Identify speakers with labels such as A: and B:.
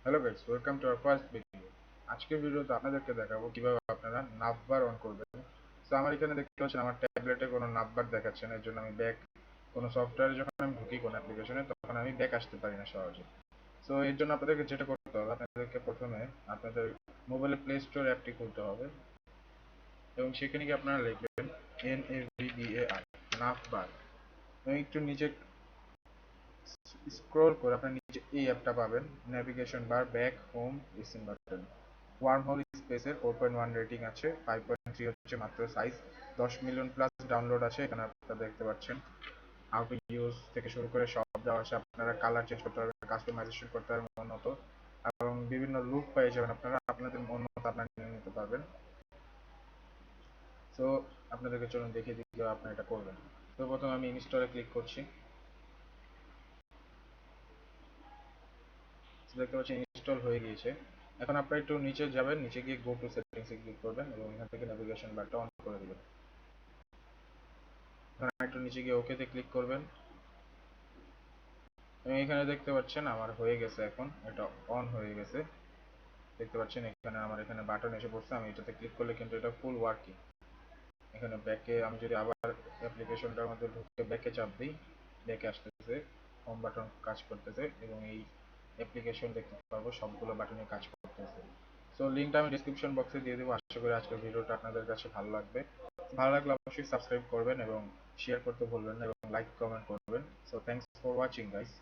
A: Hello guys, welcome to our first video. আজকের ভিডিওতে আপনাদেরকে দেখাবো কিভাবে আপনারা নাভবার অন করবেন। তো আমার এখানে দেখতে পাচ্ছেন আমার ট্যাবলেটে কোনো নাভবার দেখাচ্ছে না, এর জন্য আমি ব্যাক কোনো সফটওয়্যারে যখন আমি ঢুকি কোনো অ্যাপ্লিকেশনে তখন আমি ব্যাক আসতে পারি না সহজে। সো এর জন্য আপনাদেরকে যেটা করতে হবে, আপনাদেরকে প্রথমে আপনাদের মোবাইলে প্লে স্টোর অ্যাপটি খুলতে হবে এবং সেখানে গিয়ে আপনারা লিখবেন NAVBAR নাভবার। একটু নিচে স্ক্রল করে আপনার নিচে এই অ্যাপটা পাবেন, navigation bar, back, home, recent button. Wormhole স্পেসের 4.1 রেটিং আছে, 5.3 হচ্ছে মাত্র সাইজ, 10 মিলিয়ন প্লাস ডাউনলোড আছে। এখানে আপনারা দেখতে পাচ্ছেন হাউ টু ইউজ থেকে শুরু করে সব দেওয়া আছে। আপনারা কালার চেঞ্জ করতে পারবেন, কাস্টমাইজেশন করতে পারবেন মন মতো, এবং বিভিন্ন লুক পেয়ে যাবেন, আপনারা আপনাদের মন মতো আপনারা নিয়ে নিতে পারবেন। তো আপনাদেরকে চলুন দেখিয়ে দিই কিভাবে আপনারা এটা করবেন। তো প্রথমে আমি ইনস্টলে ক্লিক করছি। দেখতে পাচ্ছেন ইনস্টল হয়ে গিয়েছে। এখন আপনারা একটু নিচে যাবেন, নিচে গিয়ে গো টু সেটিংসে ক্লিক করবেন এবং এখান থেকে নেভিগেশন বারটা অন করে দিবেন। একটু নিচে গিয়ে ওকেতে ক্লিক করবেন এবং এখানে দেখতে পাচ্ছেন আমার হয়ে গেছে, এখন এটা অন হয়ে গেছে। দেখতে পাচ্ছেন এখানে আমার এখানে বাটন এসে পড়ছে, আমি এটাতে ক্লিক করলে কিন্তু এটা ফুল ওয়ার্কিং। এখানে ব্যাকে আমি যদি আবার অ্যাপ্লিকেশনটার মধ্যে ঢুকে ব্যাকে চাপ দিই, ব্যাকে আসতেছে, হোম বাটন কাজ করতেছে এবং এই অ্যাপ্লিকেশন দেখতে পারবো সবগুলো বাটনে কাজ করতেছে। সো লিঙ্কটা আমি ডিসক্রিপশন বক্সে দিয়ে দেবো। আশা করি আজকের ভিডিওটা আপনাদের কাছে ভালো লাগবে। ভালো লাগলে অবশ্যই সাবস্ক্রাইব করবেন এবং শেয়ার করতে ভুলবেন না এবং লাইক কমেন্ট করবেন। So thanks for watching guys.